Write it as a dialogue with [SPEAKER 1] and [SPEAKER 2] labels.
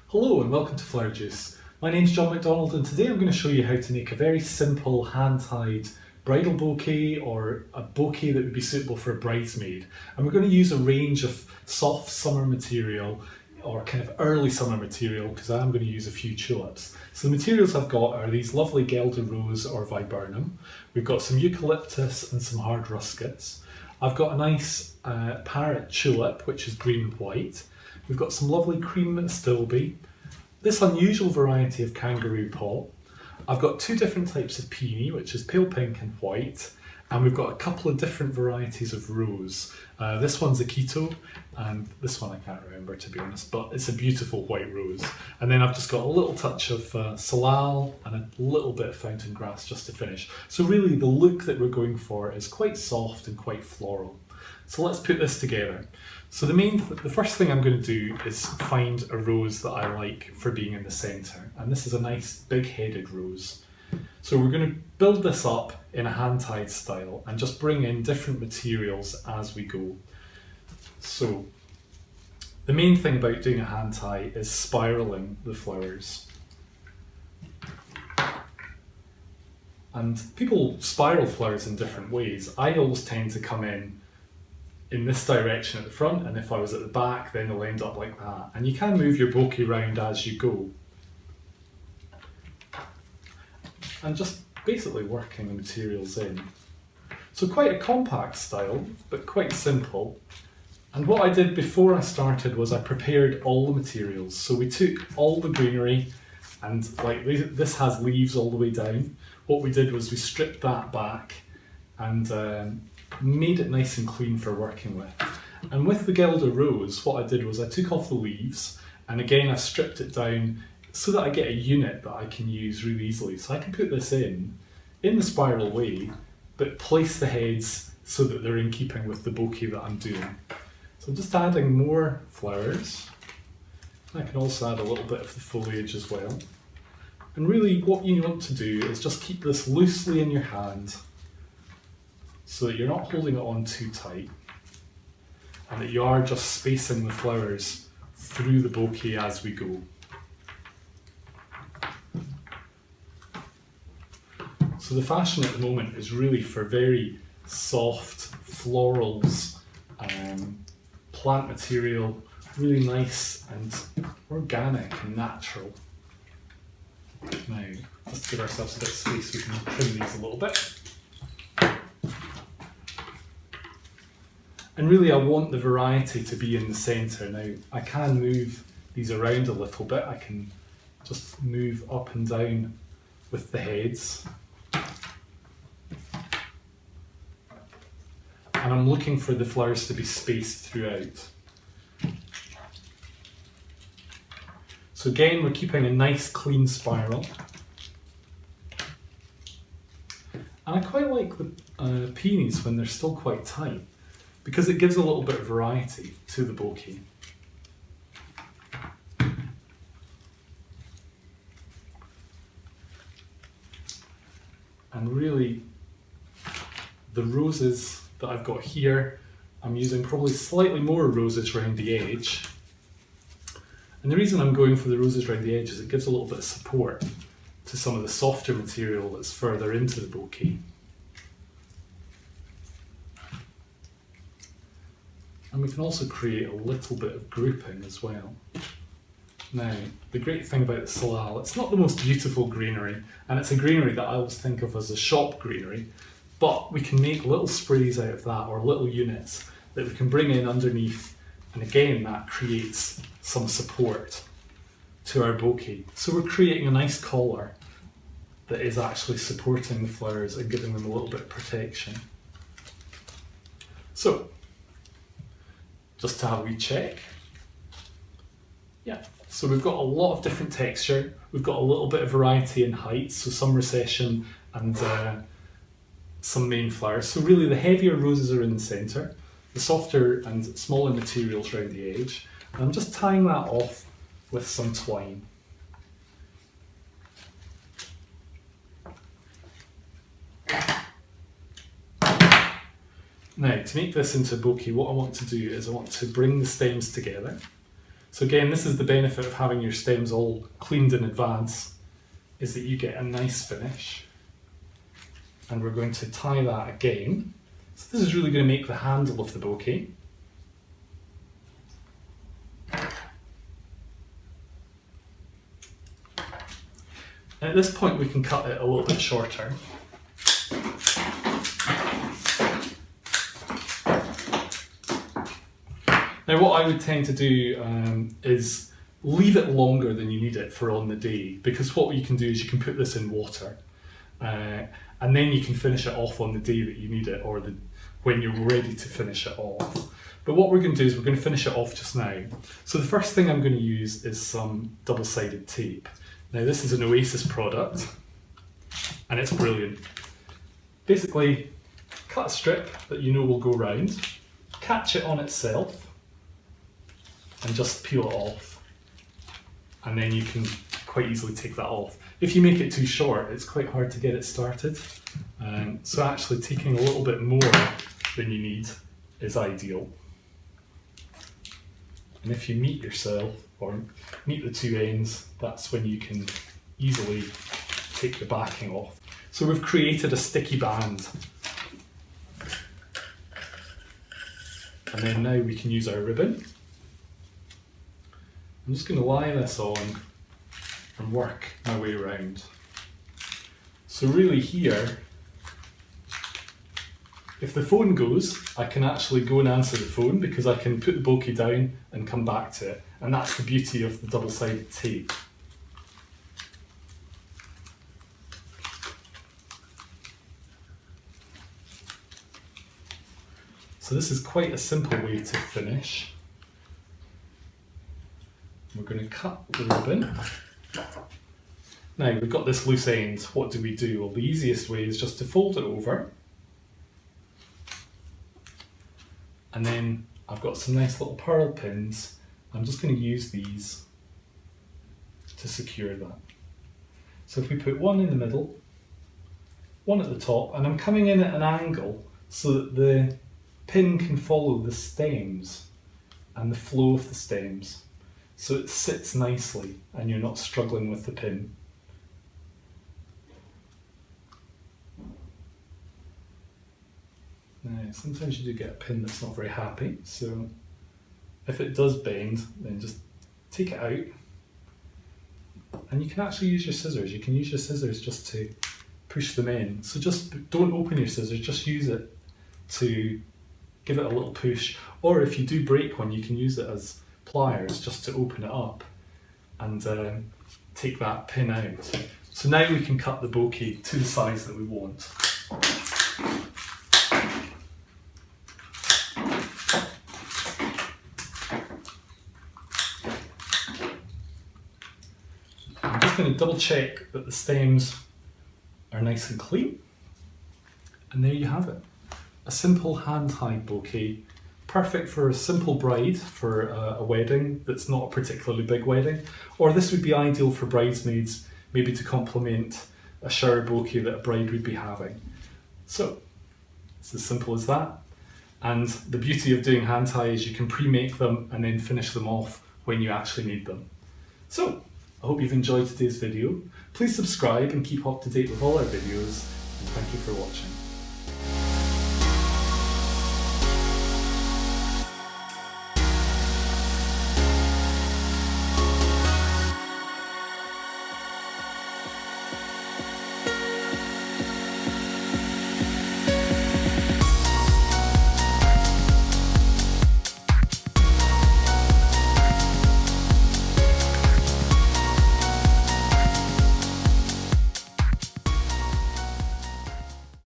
[SPEAKER 1] Hello and welcome to Flower Juice. My name's John McDonald and today I'm going to show you how to make a very simple hand-tied bridal bouquet or a bouquet that would be suitable for a bridesmaid. And we're going to use a range of soft summer material or kind of early summer material because I'm going to use a few tulips. So the materials I've got are these lovely guelder rose or viburnum. We've got some eucalyptus and some hard ruskets. I've got a nice parrot tulip which is green and white. We've got some lovely cream astilbe, this unusual variety of kangaroo pot. I've got two different types of peony, which is pale pink and white, and we've got a couple of different varieties of rose. This one's a keto, and this one I can't remember to be honest, but it's a beautiful white rose. And then I've just got a little touch of salal and a little bit of fountain grass just to finish. So really the look that we're going for is quite soft and quite floral. So let's put this together. So the first thing I'm going to do is find a rose that I like for being in the centre, and this is a nice big-headed rose. So we're going to build this up in a hand-tied style and just bring in different materials as we go. So the main thing about doing a hand tie is spiralling the flowers. And people spiral flowers in different ways. I always tend to come in this direction at the front, and if I was at the back then they'll end up like that. And you can move your bouquet around as you go. And just basically working the materials in. So quite a compact style, but quite simple. And what I did before I started was I prepared all the materials. So we took all the greenery, and like this has leaves all the way down. What we did was we stripped that back and made it nice and clean for working with. And with the guelder rose, what I did was I took off the leaves, and again I stripped it down so that I get a unit that I can use really easily. So I can put this in the spiral way, but place the heads so that they're in keeping with the bouquet that I'm doing. So I'm just adding more flowers. I can also add a little bit of the foliage as well. And really what you want to do is just keep this loosely in your hand so that you're not holding it on too tight, and that you are just spacing the flowers through the bouquet as we go. So the fashion at the moment is really for very soft florals, plant material, really nice and organic and natural. Now, just to give ourselves a bit of space, we can trim these a little bit. And really I want the variety to be in the centre. Now I can move these around a little bit. I can just move up and down with the heads. And I'm looking for the flowers to be spaced throughout. So again, we're keeping a nice clean spiral. And I quite like the peonies when they're still quite tight, because it gives a little bit of variety to the bouquet. And really, the roses that I've got here, I'm using probably slightly more roses around the edge. And the reason I'm going for the roses around the edge is it gives a little bit of support to some of the softer material that's further into the bouquet. And we can also create a little bit of grouping as well. Now, the great thing about the salal, it's not the most beautiful greenery, and it's a greenery that I always think of as a shop greenery, but we can make little sprays out of that, or little units that we can bring in underneath, and again that creates some support to our bouquet. So we're creating a nice collar that is actually supporting the flowers and giving them a little bit of protection. So, just to have a wee check. Yeah, so we've got a lot of different texture, we've got a little bit of variety in height, so some recession and some main flowers. So really the heavier roses are in the centre, the softer and smaller materials around the edge, and I'm just tying that off with some twine. Now, to make this into a bouquet, what I want to do is I want to bring the stems together. So again, this is the benefit of having your stems all cleaned in advance, is that you get a nice finish. And we're going to tie that again. So this is really going to make the handle of the bouquet. And at this point we can cut it a little bit shorter. Now what I would tend to do is leave it longer than you need it for on the day, because what you can do is you can put this in water and then you can finish it off on the day that you need it, or when you're ready to finish it off. But what we're going to do is we're going to finish it off just now. So the first thing I'm going to use is some double-sided tape. Now this is an Oasis product and it's brilliant. Basically, cut a strip that you know will go round, catch it on itself and just peel it off, and then you can quite easily take that off. If you make it too short, it's quite hard to get it started, so actually taking a little bit more than you need is ideal. And if you meet yourself, or meet the two ends, that's when you can easily take the backing off. So we've created a sticky band. And then now we can use our ribbon. I'm just going to lie this on and work my way around. So really here, if the phone goes, I can actually go and answer the phone because I can put the bouquet down and come back to it. And that's the beauty of the double-sided tape. So this is quite a simple way to finish. We're going to cut the ribbon. Now we've got this loose end, what do we do? Well, the easiest way is just to fold it over. And then I've got some nice little pearl pins. I'm just going to use these to secure that. So if we put one in the middle, one at the top, and I'm coming in at an angle so that the pin can follow the stems and the flow of the stems. So it sits nicely and you're not struggling with the pin. Now, sometimes you do get a pin that's not very happy, so if it does bend, then just take it out. And you can actually use your scissors. You can use your scissors just to push them in. So just don't open your scissors, just use it to give it a little push. Or if you do break one, you can use it as pliers just to open it up and take that pin out. So now we can cut the bouquet to the size that we want. I'm just going to double check that the stems are nice and clean, and there you have it. A simple hand-tied bouquet, perfect for a simple bride for a wedding that's not a particularly big wedding, or this would be ideal for bridesmaids, maybe to complement a shower bouquet that a bride would be having. So it's as simple as that, and the beauty of doing hand tie is you can pre-make them and then finish them off when you actually need them. So I hope you've enjoyed today's video. Please subscribe and keep up to date with all our videos, and thank you for watching.